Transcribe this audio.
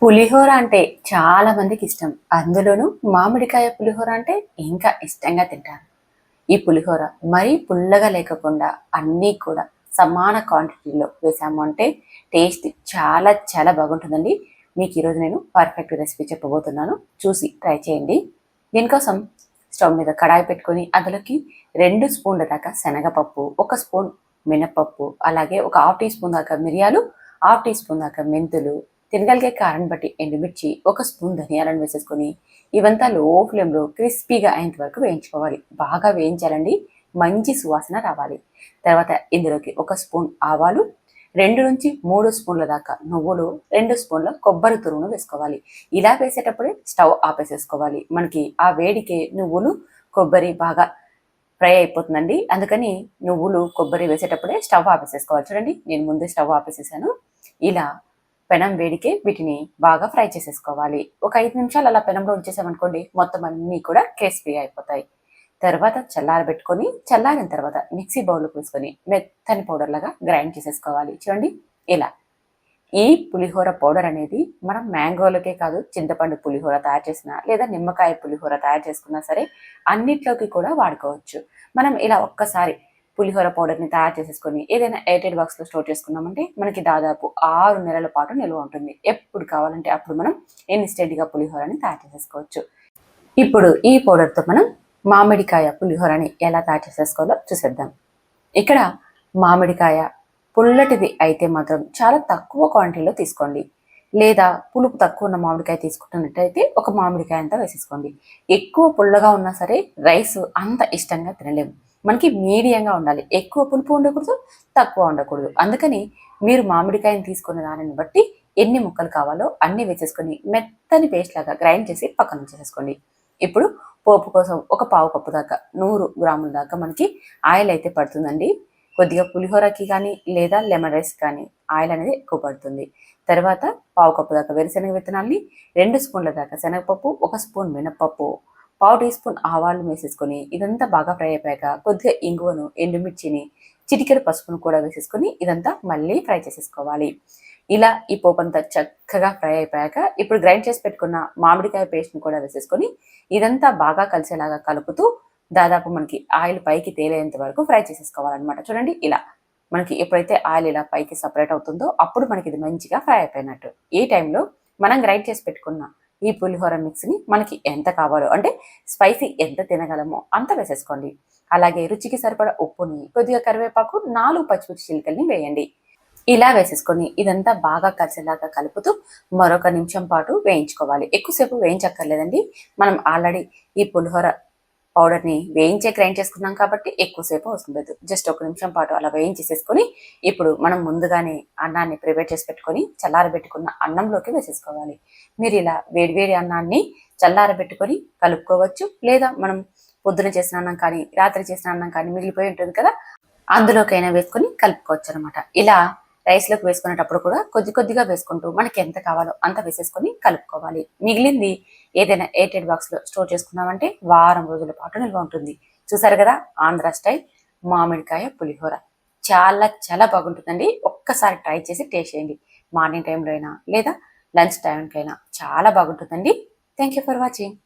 పులిహోర అంటే చాలా మందికి ఇష్టం. అందులోనూ మామిడికాయ పులిహోర అంటే ఇంకా ఇష్టంగా తింటారు. ఈ పులిహోర మరీ పుల్లగా లేకోకుండా అన్నీ కూడా సమాన క్వాంటిటీలో వేసాము అంటే టేస్ట్ చాలా చాలా బాగుంటుందండి. మీకు ఈరోజు నేను పర్ఫెక్ట్ రెసిపీ చెప్పబోతున్నాను. చూసి ట్రై చేయండి. దీనికోసం స్టవ్ మీద కడాయి పెట్టుకొని అందులోకి 2 స్పూన్ల దాకా శనగపప్పు, 1 స్పూన్ మినపప్పు, అలాగే ఒక హాఫ్ టీ స్పూన్ దాకా మిరియాలు, హాఫ్ టీ స్పూన్ దాకా మెంతులు, తినగలిగే కారం బట్టి ఎండుమిర్చి, 1 స్పూన్ ధనియాలను వేసేసుకొని ఇవంతా లో ఫ్లేమ్లో క్రిస్పీగా అయ్యేంత వరకు వేయించుకోవాలి. బాగా వేయించాలండి, మంచి సువాసన రావాలి. తర్వాత ఇందులోకి 1 స్పూన్ ఆవాలు, 2 నుంచి 3 స్పూన్ల దాకా నువ్వులు, 2 స్పూన్ల కొబ్బరి తురుమును వేసుకోవాలి. ఇలా వేసేటప్పుడే స్టవ్ ఆపేసేసుకోవాలి. మనకి ఆ వేడికే నువ్వులు కొబ్బరి బాగా ఫ్రై అయిపోతుందండి. అందుకని నువ్వులు కొబ్బరి వేసేటప్పుడే స్టవ్ ఆపేసేసుకోవాలి. చూడండి, నేను ముందే స్టవ్ ఆపేసేసాను. ఇలా పెనం వేడికే వీటిని బాగా ఫ్రై చేసేసుకోవాలి. ఒక 5 నిమిషాలు అలా పెనంలో ఉంచేసామనుకోండి, మొత్తం అన్నీ కూడా క్రిస్పీ అయిపోతాయి. తర్వాత చల్లారబెట్టుకొని, చల్లారిన తర్వాత మిక్సీ బౌల్లోకి వేసుకొని మెత్తని పౌడర్ లాగా గ్రైండ్ చేసేసుకోవాలి. చూడండి ఇలా. ఈ పులిహోర పౌడర్ అనేది మనం మ్యాంగోలకే కాదు, చింతపండు పులిహోర తయారు చేసినా లేదా నిమ్మకాయ పులిహోర తయారు చేసుకున్నా సరే అన్నిట్లోకి కూడా వాడుకోవచ్చు. మనం ఇలా ఒక్కసారి పులిహోర పౌడర్ని తయారు చేసేసుకొని ఏదైనా ఎయిటెడ్ బాక్స్లో స్టోర్ చేసుకున్నామంటే మనకి దాదాపు 6 నెలల పాటు నిల్వ ఉంటుంది. ఎప్పుడు కావాలంటే అప్పుడు మనం ఇన్స్టెంట్గా పులిహోరని తయారు చేసేసుకోవచ్చు. ఇప్పుడు ఈ పౌడర్తో మనం మామిడికాయ పులిహోరని ఎలా తయారు చేసేసుకోవాలో చూసేద్దాం. ఇక్కడ మామిడికాయ పుల్లటిది అయితే మాత్రం చాలా తక్కువ క్వాంటిటీలో తీసుకోండి. లేదా పులుపు తక్కువ ఉన్న మామిడికాయ తీసుకుంటున్నట్టయితే ఒక మామిడికాయ అంతా వేసేసుకోండి. ఎక్కువ పుల్లగా ఉన్నా సరే రైస్ అంత ఇష్టంగా తినలేము. మనకి మీడియంగా ఉండాలి. ఎక్కువ పులుపు ఉండకూడదు, తక్కువ ఉండకూడదు. అందుకని మీరు మామిడికాయని తీసుకున్న దానిని బట్టి ఎన్ని ముక్కలు కావాలో అన్ని వేసేసుకొని మెత్తని పేస్ట్ లాగా గ్రైండ్ చేసి పక్కన ఉంచేసేసుకోండి. ఇప్పుడు పోపు కోసం ఒక పావు కప్పు దాకా 100 గ్రాముల దాకా మనకి ఆయిల్ అయితే పడుతుందండి. కొద్దిగా పులిహోరకి కానీ లేదా లెమన్ రైస్ కానీ ఆయిల్ అనేది ఎక్కువ పడుతుంది. తర్వాత పావు కప్పు దాకా వేరుశనగ విత్తనాల్ని, 2 స్పూన్ల దాకా శనగపప్పు, 1 స్పూన్ మినపప్పు, పావు టీ స్పూన్ ఆవాలు వేసేసుకొని ఇదంతా బాగా ఫ్రై అయిపోయాక కొద్దిగా ఇంగువను, ఎండుమిర్చిని, చిటికెడు పసుపును కూడా వేసేసుకొని ఇదంతా మళ్ళీ ఫ్రై చేసేసుకోవాలి. ఇలా ఈ పోపు అంతా చక్కగా ఫ్రై అయిపోయాక ఇప్పుడు గ్రైండ్ చేసి పెట్టుకున్న మామిడికాయ పేస్ట్ని కూడా వేసేసుకొని ఇదంతా బాగా కలిసేలాగా కలుపుతూ దాదాపు మనకి ఆయిల్ పైకి తేలేంత వరకు ఫ్రై చేసేసుకోవాలన్నమాట. చూడండి ఇలా. మనకి ఎప్పుడైతే ఆయిల్ ఇలా పైకి సపరేట్ అవుతుందో అప్పుడు మనకి ఇది మంచిగా ఫ్రై అయిపోయినట్టు. ఈ టైంలో మనం గ్రైండ్ చేసి పెట్టుకున్న ఈ పులిహోర మిక్స్ని మనకి ఎంత కావాలో, అంటే స్పైసీ ఎంత తినగలమో అంత వేసేసుకోండి. అలాగే రుచికి సరిపడా ఉప్పుని, కొద్దిగా కరివేపాకు, 4 పచ్చిమిర్చి చిలుకల్ని వేయండి. ఇలా వేసేసుకొని ఇదంతా బాగా కలిసేలాగా కలుపుతూ మరొక నిమిషం పాటు వేయించుకోవాలి. ఎక్కువసేపు వేయించక్కర్లేదండి. మనం ఆల్రెడీ ఈ పులిహోర పౌడర్ని వేయించే గ్రైండ్ చేసుకున్నాం కాబట్టి ఎక్కువసేపు అవసరం లేదు. జస్ట్ 1 నిమిషం పాటు అలా వేయించేసేసుకొని ఇప్పుడు మనం ముందుగానే అన్నాన్ని ప్రిపేర్ చేసి పెట్టుకొని చల్లారబెట్టుకున్న అన్నంలోకి వేసేసుకోవాలి. మీరు ఇలా వేడివేడి అన్నాన్ని చల్లారబెట్టుకొని కలుపుకోవచ్చు. లేదా మనం పొద్దున చేసిన అన్నం కానీ రాత్రి చేసిన అన్నం కానీ మిగిలిపోయి ఉంటుంది కదా, అందులోకైనా వేసుకొని కలుపుకోవచ్చు అనమాట. ఇలా రైస్లోకి వేసుకునేటప్పుడు కూడా కొద్ది కొద్దిగా వేసుకుంటూ మనకి ఎంత కావాలో అంత వేసేసుకొని కలుపుకోవాలి. మిగిలింది ఏదైనా ఎయిటెడ్ బాక్స్లో స్టోర్ చేసుకున్నామంటే వారం రోజుల పాటు నిల్వ ఉంటుంది. చూసారు కదా, ఆంధ్ర స్టైల్ మామిడికాయ పులిహోర చాలా చాలా బాగుంటుందండి. ఒక్కసారి ట్రై చేసి టేస్ట్ చేయండి. మార్నింగ్ టైంలో అయినా లేదా లంచ్ టైంకైనా చాలా బాగుంటుందండి. Thank you for watching.